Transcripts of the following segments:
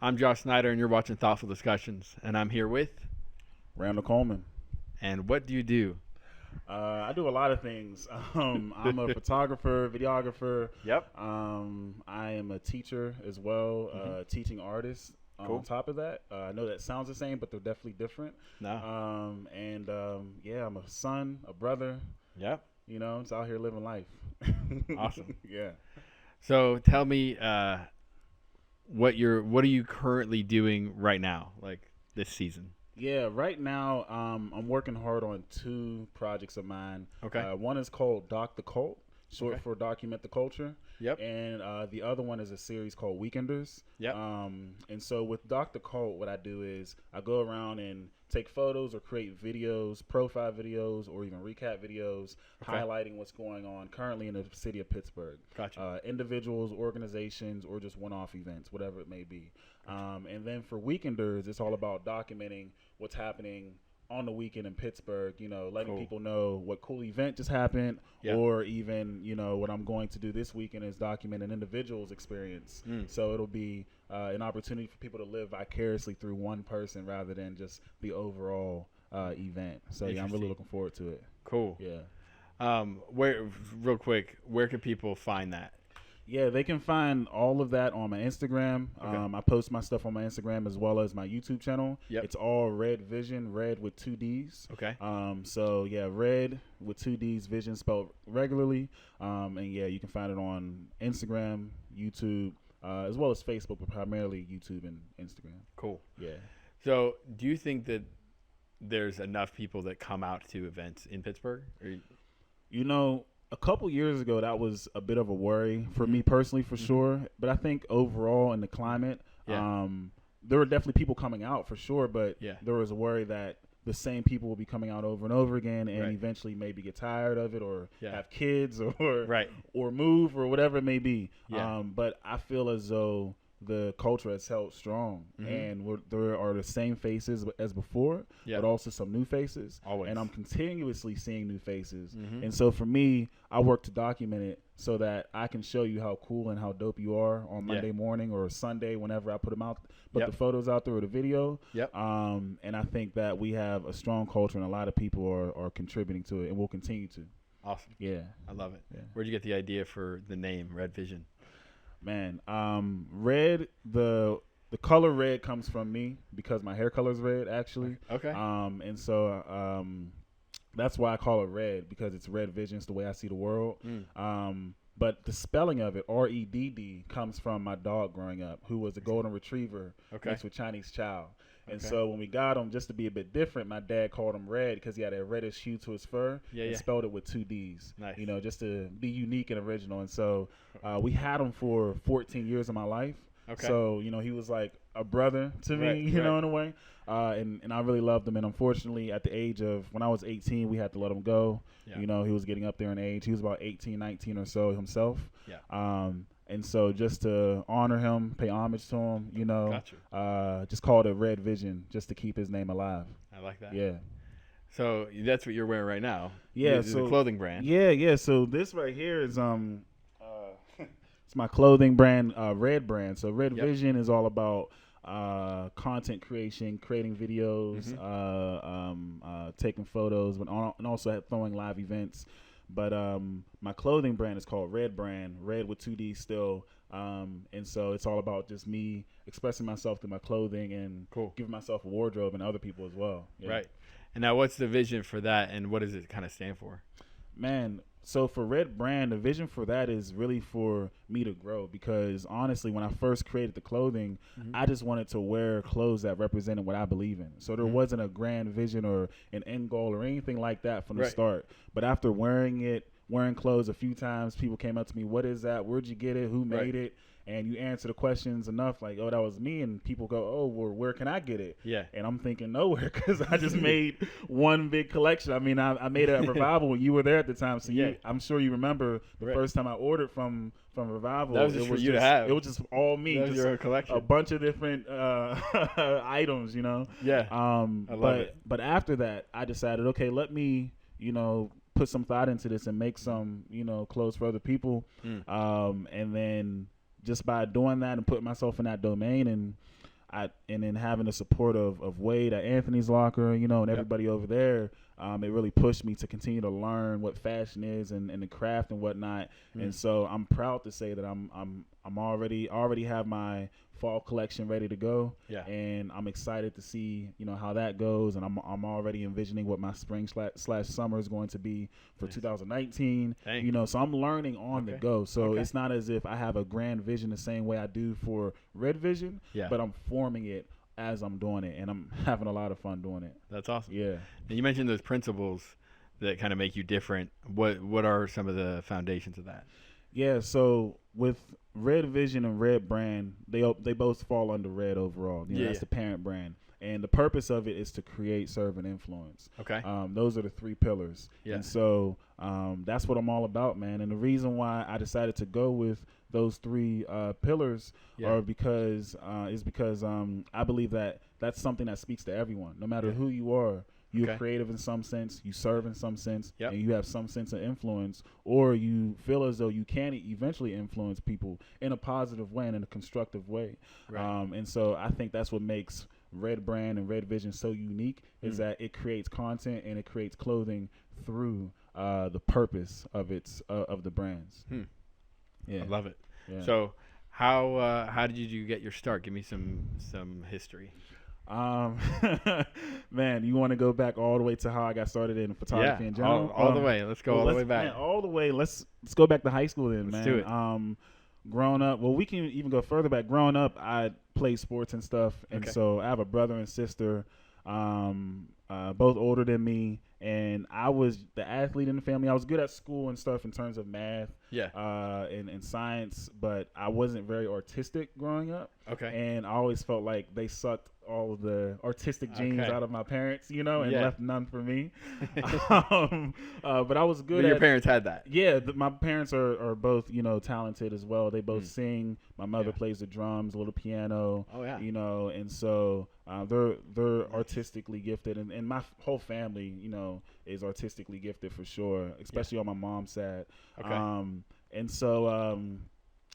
I'm Josh Snider, and you're watching Thoughtful Discussions, and I'm here with. Randall Coleman. And what do you do? I do a lot of things. I'm a photographer, videographer. Yep. I am a teacher as well, teaching artist. Cool. On top of that, I know that sounds the same, but they're definitely different. No. Yeah, I'm a son, a brother. Yep. You know, it's out here living life. Awesome. Yeah. So tell me, what are you currently doing right now, like this season? Yeah, right now I'm working hard on two projects of mine. Okay. One is called Doc the Cult, short for Document the Culture. Yep. And the other one is a series called Weekenders. Yep. And so with Doc the Cult, what I do is I go around and take photos or create videos, profile videos, or even recap videos, highlighting what's going on currently in the city of Pittsburgh. Gotcha. Individuals, organizations, or just one-off events, whatever it may be. And then for Weekenders, it's all about documenting what's happening on the weekend in Pittsburgh, you know, letting people know what cool event just happened, or even, you know, what I'm going to do this weekend is document an individual's experience. So it'll be an opportunity for people to live vicariously through one person rather than just the overall event. So yeah, I'm really looking forward to it. Cool. Yeah. Real quick, where can people find that? Yeah, they can find all of that on my Instagram. I post my stuff on my Instagram as well as my YouTube channel. Yep. It's all Red Vision, Red with 2 D's. Okay. So yeah, Red with 2 D's, Vision spelled regularly. And yeah, you can find it on Instagram, YouTube, as well as Facebook, but primarily YouTube and Instagram. Cool. Yeah. So do you think that there's enough people that come out to events in Pittsburgh? You know, a couple years ago, that was a bit of a worry for me personally, for sure. But I think overall in the climate, there were definitely people coming out for sure. But there was a worry that the same people will be coming out over and over again, and eventually maybe get tired of it, or have kids, or move, or whatever it may be. But I feel as though the culture has held strong, and there are the same faces as before, but also some new faces. Always. And I'm continuously seeing new faces. And so for me, I work to document it so that I can show you how cool and how dope you are on Monday morning or Sunday whenever I put the photos out there or the video. And I think that we have a strong culture, and a lot of people are contributing to it, and will continue to. Awesome. Yeah. I love it. Yeah. Where'd you get the idea for the name Red Vision? Man, red, the color red comes from me because my hair color is red, actually. Okay. And so that's why I call it red, because it's Red Vision. It's the way I see the world. But the spelling of it, R-E-D-D, comes from my dog growing up, who was a golden retriever mixed with Chinese chow. And so when we got him, just to be a bit different, my dad called him Red because he had a reddish hue to his fur, and spelled it with 2 D's. Nice. You know, just to be unique and original. And so we had him for 14 years of my life. Okay. So, you know, he was like a brother to me, you know, in a way. And I really loved him. And unfortunately, at the age of, when I was 18, we had to let him go. You know, he was getting up there in age. He was about 18, 19 or so himself. And so just to honor him, pay homage to him, you know, just called it Red Vision just to keep his name alive. I like that. Yeah. So that's what you're wearing right now. Yeah. It's a clothing brand. Yeah. So this right here is it's my clothing brand, Red brand. So Red Vision is all about content creation, creating videos, taking photos, and also throwing live events. But my clothing brand is called Red Brand, Red with 2 D's still. And so it's all about just me expressing myself through my clothing and giving myself a wardrobe and other people as well. Yeah. Right. And now what's the vision for that, and what does it kind of stand for? Man, so for Red Brand, the vision for that is really for me to grow, because honestly, when I first created the clothing, I just wanted to wear clothes that represented what I believe in. So there wasn't a grand vision or an end goal or anything like that from the start. But after wearing clothes a few times, people came up to me, what is that? Where'd you get it? Who made it? And you answer the questions enough, like, oh, that was me. And people go, oh, well, where can I get it? Yeah. And I'm thinking nowhere, because I just made one big collection. I mean, I made it at Revival when you were there at the time. So I'm sure you remember the first time I ordered from Revival. That was just for you to have. It was just all me. That was your collection. A bunch of different items, you know. Yeah. I love it. But after that, I decided, okay, let me, you know, put some thought into this and make some, you know, clothes for other people. And then just by doing that and putting myself in that domain and and then having the support of Wade at Anthony's Locker, you know, and everybody over there, it really pushed me to continue to learn what fashion is and the craft and whatnot. And so I'm proud to say that I'm already have my fall collection ready to go. Yeah. And I'm excited to see, you know, how that goes. And I'm already envisioning what my spring / summer is going to be for 2019. Dang. You know, so I'm learning on the go. So it's not as if I have a grand vision the same way I do for Red Vision, but I'm forming it as I'm doing it, and I'm having a lot of fun doing it. That's awesome. Yeah. Now you mentioned those principles that kind of make you different. What are some of the foundations of that? Yeah, so with Red Vision and Red Brand, they both fall under Red overall. You know, that's the parent brand. And the purpose of it is to create, serve, and influence. Okay. Those are the 3 pillars. Yeah. And so that's what I'm all about, man. And the reason why I decided to go with those 3 pillars are because I believe that that's something that speaks to everyone, no matter who you are. You're creative in some sense, you serve in some sense, and you have some sense of influence, or you feel as though you can eventually influence people in a positive way and in a constructive way. Right. And so I think that's what makes Red Brand and Red Vision so unique, is that it creates content and it creates clothing through the purpose of the brands. Yeah, I love it. Yeah. So how did you get your start? Give me some history. Man, you want to go back all the way to how I got started in photography in general? All the way. Let's go all the way back. Man, all the way. Let's go back to high school then, Let's man. do it. Growing up, well, we can even go further back. Growing up, I played sports and stuff, and so I have a brother and sister, both older than me, and I was the athlete in the family. I was good at school and stuff in terms of math, and science, but I wasn't very artistic growing up. Okay, and I always felt like they sucked all of the artistic genes out of my parents, you know, and left none for me. But I was good. But your parents had that. Yeah, my parents are both, you know, talented as well. They both sing. My mother plays the drums, a little piano. Oh yeah. You know, and so they're artistically gifted, and my whole family, you know, is artistically gifted for sure, especially on my mom's side. Okay. And so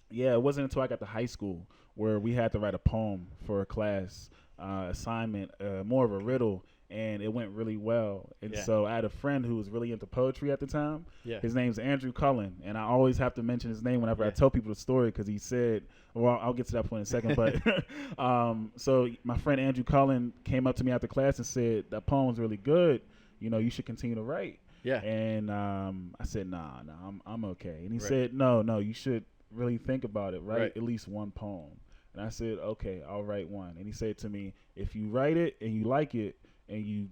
it wasn't until I got to high school where we had to write a poem for a class assignment, more of a riddle, and it went really well. And so I had a friend who was really into poetry at the time. Yeah. His name's Andrew Cullen, and I always have to mention his name whenever I tell people the story, because he said, well, I'll get to that point in a second, but so my friend Andrew Cullen came up to me after class and said, that poem's really good, you know, you should continue to write. Yeah. And I said, nah, I'm okay. And he said, no, you should really think about it, write at least one poem. And I said, okay, I'll write one. And he said to me, if you write it and you like it and you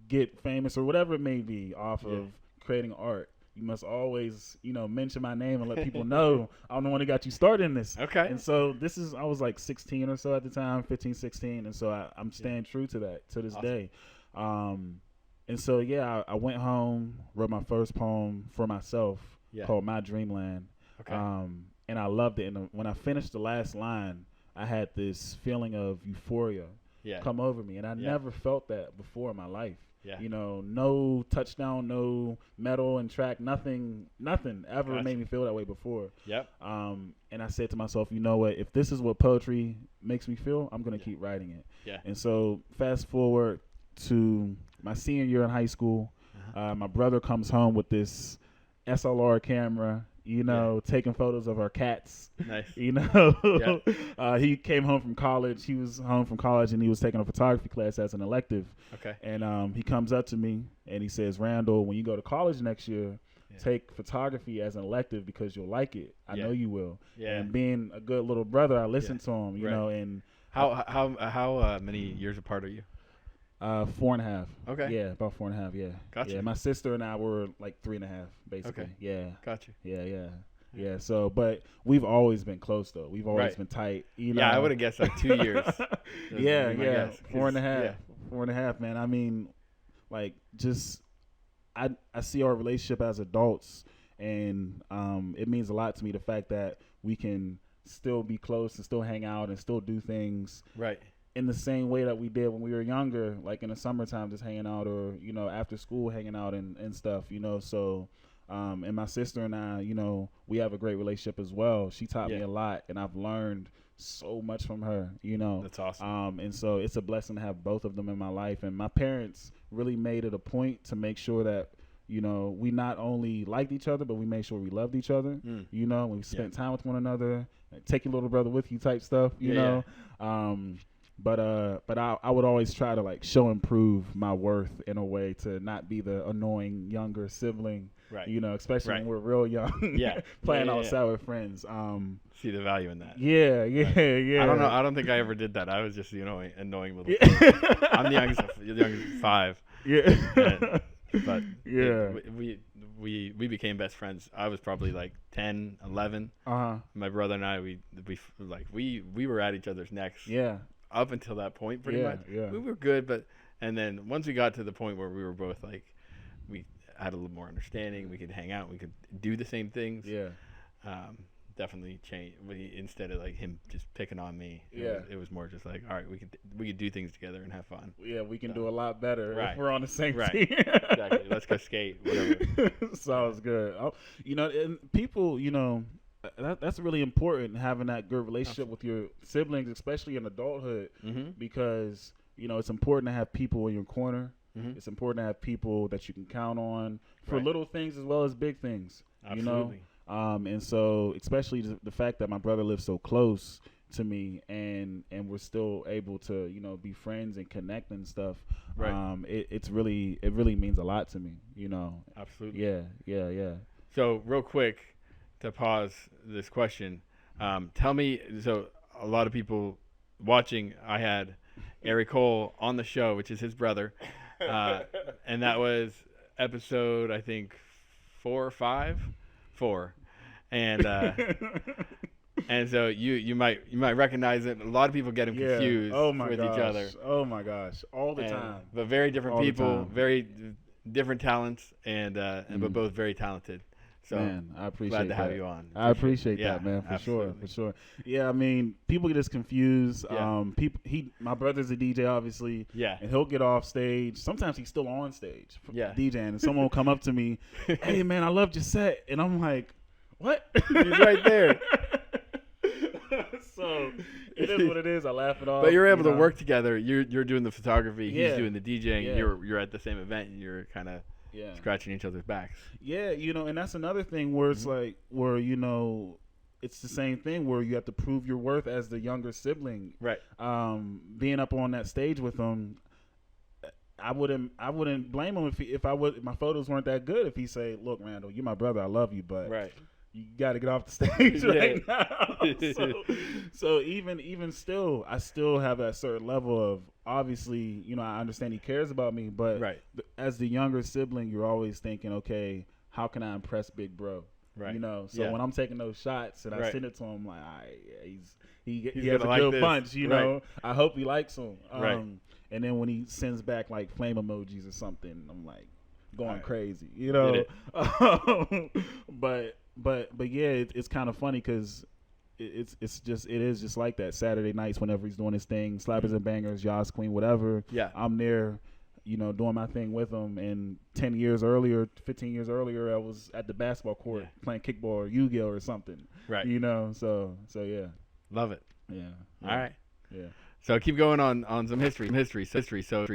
get famous or whatever it may be off of creating art, you must always, you know, mention my name and let people know I'm the one that got you started in this. Okay. And so I was like 16 or so at the time, 15, 16. And so I'm staying true to that to this day. And so, I went home, wrote my first poem for myself called My Dreamland. Okay. And I loved it. And when I finished the last line, I had this feeling of euphoria come over me. And I never felt that before in my life. Yeah. You know, no touchdown, no medal and track, nothing ever made me feel that way before. Yep. And I said to myself, you know what, if this is what poetry makes me feel, I'm going to keep writing it. Yeah. And so fast forward to my senior year in high school, my brother comes home with this SLR camera, you know, taking photos of our cats. Nice. You know, he came home from college. He was home from college and he was taking a photography class as an elective. Okay. And he comes up to me and he says, Randall, when you go to college next year, take photography as an elective because you'll like it. I know you will. Yeah. And being a good little brother, I listened to him, you know. And how many years apart are you? 4.5. Okay. Yeah, about 4.5. Yeah. Gotcha. Yeah, my sister and I were like 3.5, basically. Okay. Yeah. Gotcha. Yeah. So, but we've always been close though. We've always been tight. You know. Yeah, I would have guessed like 2 years. Yeah. 4.5. 4.5, man. I mean, like, just I see our relationship as adults, and it means a lot to me, the fact that we can still be close and still hang out and still do things. Right. In the same way that we did when we were younger, like in the summertime, just hanging out, or, you know, after school hanging out and stuff, you know. So, and my sister and I, you know, we have a great relationship as well. She taught me a lot, and I've learned so much from her, you know. That's awesome. And so it's a blessing to have both of them in my life. And my parents really made it a point to make sure that, you know, we not only liked each other, but we made sure we loved each other. You know, we spent time with one another, take your little brother with you type stuff, you know. But I would always try to like show and prove my worth in a way to not be the annoying younger sibling, you know, especially when we're real young, playing outside with friends. See the value in that. Yeah. I don't know. I don't think I ever did that. I was just the annoying little. I'm the youngest of 5. Yeah. But we became best friends. I was probably like 10, 11. My brother and I, we were at each other's necks. Yeah. Up until that point, pretty much. Yeah. We were good, and then once we got to the point where we were both like, we had a little more understanding. We could hang out. We could do the same things. Yeah. Definitely changed. Instead of like him just picking on me, it was more just like, all right, we could do things together and have fun. Yeah, we can do a lot better if we're on the same team. Exactly. Let's go skate. Whatever. Sounds good. You know, and people, you know, that's really important, having that good relationship with your siblings, especially in adulthood, because, you know, it's important to have people in your corner. It's important to have people that you can count on for little things as well as big things. Absolutely. You know? And so, especially the fact that my brother lives so close to me, and we're still able to, you know, be friends and connect and stuff. It really means a lot to me. You know. Absolutely. Yeah. So real quick, to pause this question, tell me. So a lot of people watching, I had Eric Cole on the show, which is his brother, and that was episode, I think, 4 or 5. 4. And and so you might recognize it. A lot of people get him confused with each other. Oh my gosh, all the time. But very different people, very different talents, and but both very talented. So man, I appreciate glad to have you on. I appreciate that, man, for sure. Yeah, I mean, people get us confused. My brother's a DJ, obviously. Yeah. And he'll get off stage. Sometimes he's still on stage, DJing, and someone will come up to me, "Hey, man, I loved your set," and I'm like, "What?" He's right there. So it is what it is. I laugh it off. But you're able to work together. You're doing the photography. He's doing the DJing. Yeah. You're at the same event, and you're kind of scratching each other's backs. Yeah, you know, and that's another thing where it's like, where, you know, it's the same thing where you have to prove your worth as the younger sibling. Right. Being up on that stage with them, I wouldn't blame him if my photos weren't that good. If he say, "Look, Randall, you're my brother. I love you, but you got to get off the stage right now." So even still, I still have that certain level of, obviously, you know, I understand he cares about me, but as the younger sibling, you're always thinking, okay, how can I impress big bro? Right. You know, so when I'm taking those shots and I send it to him, like, all right, he has a good punch, you know. I hope he likes them. And then when he sends back like flame emojis or something, I'm like going crazy, you know. But yeah, it's kind of funny because it is just like that. Saturday nights, whenever he's doing his thing, Slappers and Bangers, Yas Queen, whatever. Yeah, I'm there, you know, doing my thing with him. And 15 years earlier, I was at the basketball court playing kickball or Yu-Gi-Oh or something. Right. You know, so yeah. Love it. Yeah. All right. Yeah. So keep going on some history. So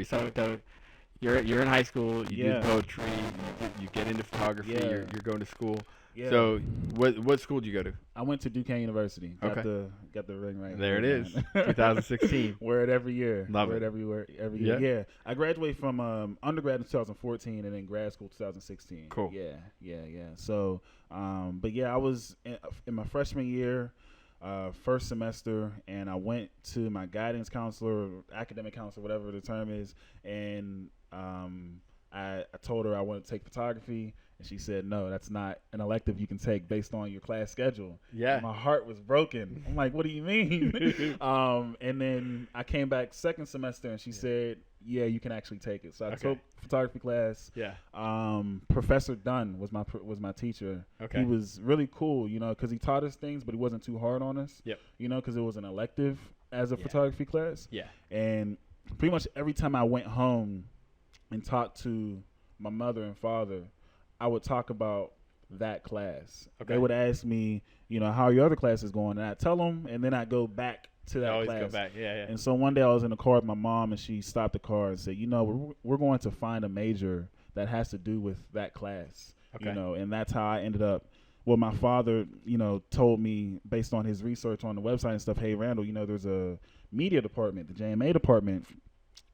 you're in high school. You do poetry. You get into photography. You're going to school. Yeah. So what school did you go to? I went to Duquesne University. Got the ring right there. It is 2016. Wear it every year. Love it every year. Yeah. I graduated from undergrad in 2014 and then grad school 2016. Cool. Yeah. So, but yeah, I was in my freshman year. First semester, and I went to my guidance counselor, academic counselor, whatever the term is, and I told her I wanted to take photography, and she said, no, that's not an elective you can take based on your class schedule. Yeah. And my heart was broken. I'm like, what do you mean? And then I came back second semester, and she said, yeah, you can actually take it. So I took photography class. Yeah. Professor Dunn was my teacher. Okay. He was really cool, you know, because he taught us things, but he wasn't too hard on us. Yep. You know, because it was an elective as a photography class. Yeah. And pretty much every time I went home and talked to my mother and father, I would talk about that class. Okay. They would ask me, how are your other classes going? And I tell them, and then I go back to that always class. Go back. Yeah. And so one day I was in the car with my mom, and she stopped the car and said, we're going to find a major that has to do with that class. Okay. And that's how I ended up. Well, my father, told me based on his research on the website and stuff, hey, Randall, there's a media department, the JMA department,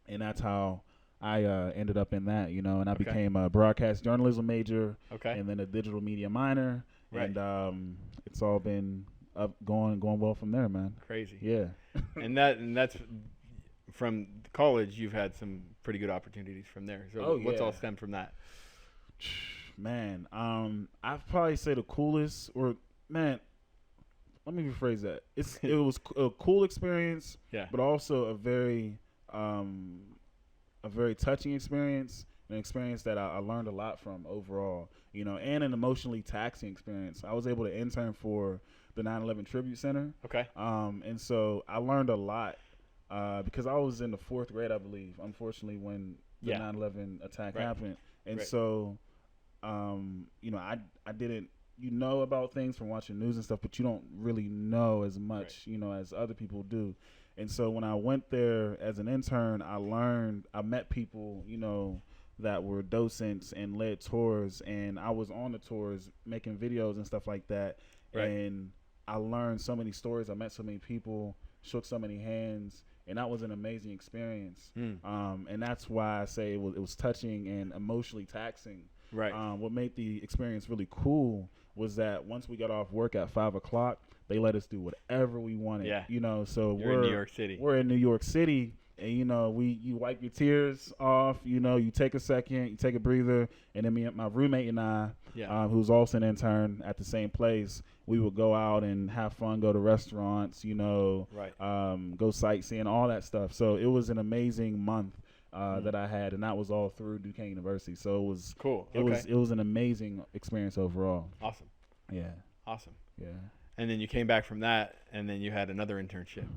and that's how I ended up in that, and I became a broadcast journalism major, and then a digital media minor, and it's all been going well from there, man. Crazy. Yeah. and that's from college. You've had some pretty good opportunities from there. So what's all stemmed from that? Man, I'd probably say the coolest, let me rephrase that. It was a cool experience, but also a very touching experience, an experience that I learned a lot from overall, and an emotionally taxing experience. I was able to intern for the 9/11 Tribute Center. Okay. And so I learned a lot because I was in the 4th grade, I believe, unfortunately, when the 9/11 attack happened. And so, I didn't, about things from watching news and stuff, but you don't really know as much, as other people do. And so when I went there as an intern, I met people, that were docents and led tours, and I was on the tours making videos and stuff like that. Right. And I learned so many stories. I met so many people, shook so many hands, and that was an amazing experience. And that's why I say it was touching and emotionally taxing. Right. What made the experience really cool was that once we got off work at 5:00, they let us do whatever we wanted. Yeah. So we're in New York City. We're in New York City, and you wipe your tears off. You take a second, you take a breather, and then my roommate and I, who's also an intern at the same place, we would go out and have fun, go to restaurants, go sightseeing, all that stuff. So it was an amazing month that I had, and that was all through Duquesne University. So it was cool. It was an amazing experience overall. Awesome. Yeah. Awesome. Yeah. And then you came back from that, and then you had another internship.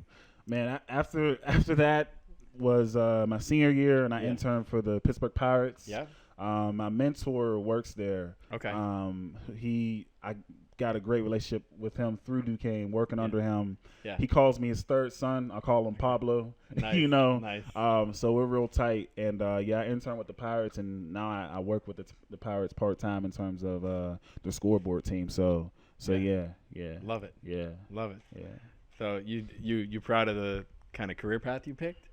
Man, after that was my senior year, and I interned for the Pittsburgh Pirates. Yeah. My mentor works there. Okay. I got a great relationship with him through Duquesne, working under him. Yeah. He calls me his third son. I call him Pablo. Nice. Nice. So we're real tight. And I interned with the Pirates, and now I work with the Pirates part time in terms of the scoreboard team. So yeah. Love it. Yeah. Love it. Yeah. So you proud of the kind of career path you picked?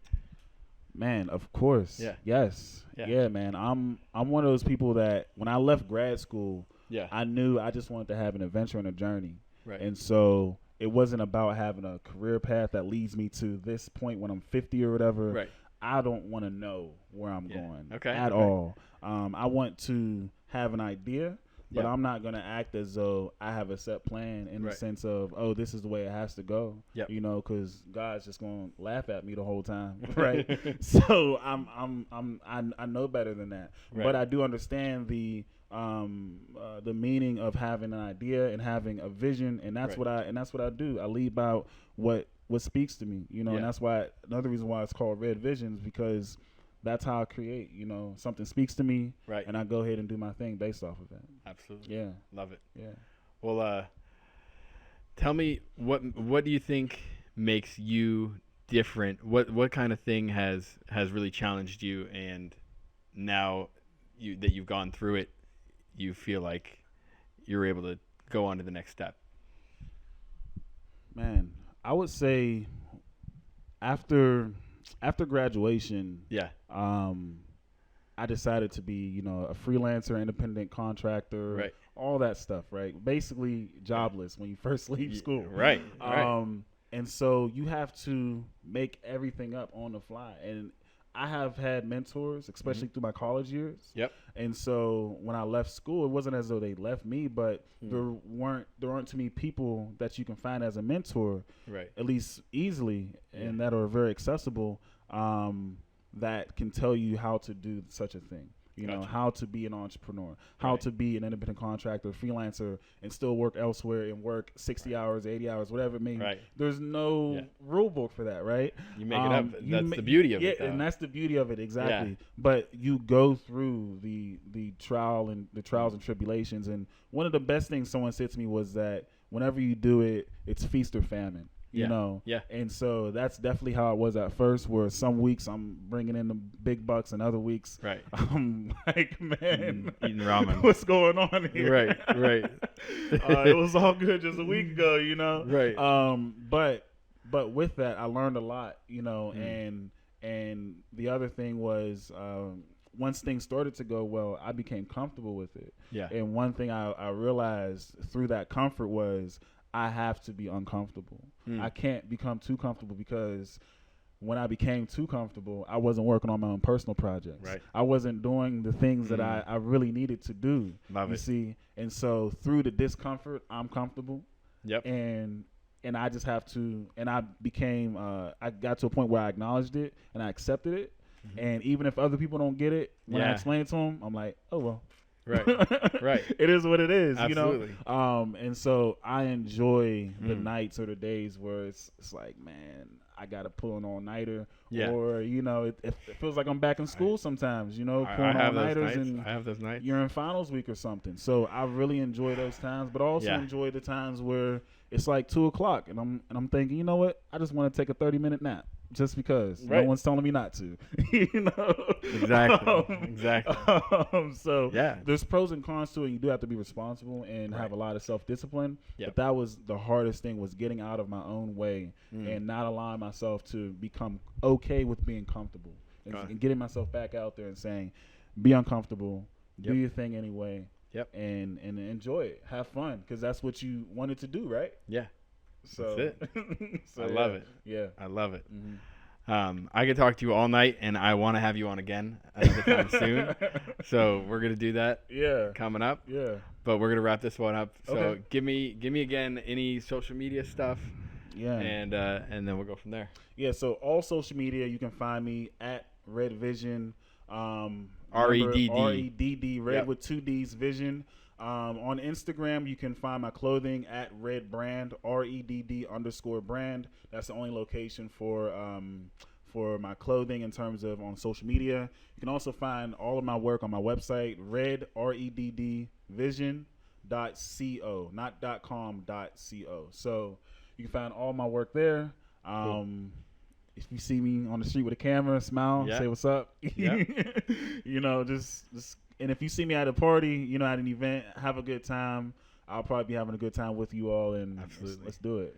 Man, of course. Yeah. Yes. Yeah, man. I'm one of those people that when I left grad school, I knew I just wanted to have an adventure and a journey. Right. And so it wasn't about having a career path that leads me to this point when I'm 50 or whatever. Right. I don't want to know where I'm going at all. I want to have an idea, but I'm not going to act as though I have a set plan in the sense of, oh, this is the way it has to go. Yep. Because God's just going to laugh at me the whole time, right? So I know better than that. Right. But I do understand the meaning of having an idea and having a vision, and that's what I do. I lead by what speaks to me, and that's why another reason why it's called Red Visions, because that's how I create. Something speaks to me, and I go ahead and do my thing based off of that. Absolutely. Yeah. Love it. Yeah. Well, tell me what do you think makes you different? What kind of thing has really challenged you, and now that you've gone through it, you feel like you're able to go on to the next step? Man, I would say after graduation, I decided to be, a freelancer, independent contractor, all that stuff, right? Basically jobless when you first leave school. Right. And so you have to make everything up on the fly. And I have had mentors, especially through my college years. Yep. And so when I left school, it wasn't as though they left me, but there aren't too many people that you can find as a mentor, at least easily, and that are very accessible, that can tell you how to do such a thing. You know, how to be an entrepreneur, how to be an independent contractor, freelancer, and still work elsewhere and work 60 hours, 80 hours, whatever it may be. There's no rule book for that, right? You make it up. That's the beauty of it. Yeah, and that's the beauty of it, exactly. Yeah. But you go through the trials and tribulations. And one of the best things someone said to me was that whenever you do it, it's feast or famine. You know? Yeah. And so that's definitely how it was at first, where some weeks I'm bringing in the big bucks and other weeks I'm like, man, eating ramen. What's going on here? Right. It was all good just a week ago, you know? Right. But with that, I learned a lot, you know, and the other thing was once things started to go well, I became comfortable with it. Yeah. And one thing I realized through that comfort was I have to be uncomfortable. I can't become too comfortable, because when I became too comfortable, I wasn't working on my own personal projects. Right. I wasn't doing the things that I really needed to do. You see? And so through the discomfort, I'm comfortable. Yep. And I just have to, and I became, I got to a point where I acknowledged it and I accepted it. And even if other people don't get it, when I explain it to them, I'm like, oh, well. Right. It is what it is, Absolutely. You know? And so I enjoy the nights or the days where it's like, man, I got to pull an all-nighter. Yeah. Or, you know, it feels like I'm back in school sometimes, you know, pulling all-nighters. And I have those nights. You're in finals week or something. So I really enjoy those times, but I also enjoy the times where it's like 2 o'clock and I'm thinking, you know what? I just want to take a 30-minute nap. Just because no one's telling me not to, you know. Exactly. So there's pros and cons to it. You do have to be responsible and have a lot of self-discipline. Yep. But that was the hardest thing, was getting out of my own way and not allowing myself to become okay with being comfortable and getting myself back out there and saying, be uncomfortable, do your thing anyway, and enjoy it, have fun, because that's what you wanted to do, right? Yeah. So that's it. I love it. Yeah. I love it. I could talk to you all night, and I want to have you on again another time soon. So we're gonna do that. Coming up. Yeah. But we're gonna wrap this one up. So give me again any social media stuff. Yeah. And then we'll go from there. Yeah. So all social media, you can find me at Red Vision. REDD. Red with 2 D's Vision. On Instagram, you can find my clothing at Red Brand, REDD_brand. That's the only location for my clothing in terms of on social media. You can also find all of my work on my website, REDDvision.co, not .com.co. So you can find all my work there. Cool. If you see me on the street with a camera, smile, say what's up. You know, just. And if you see me at a party, you know, at an event, have a good time. I'll probably be having a good time with you all, and let's do it.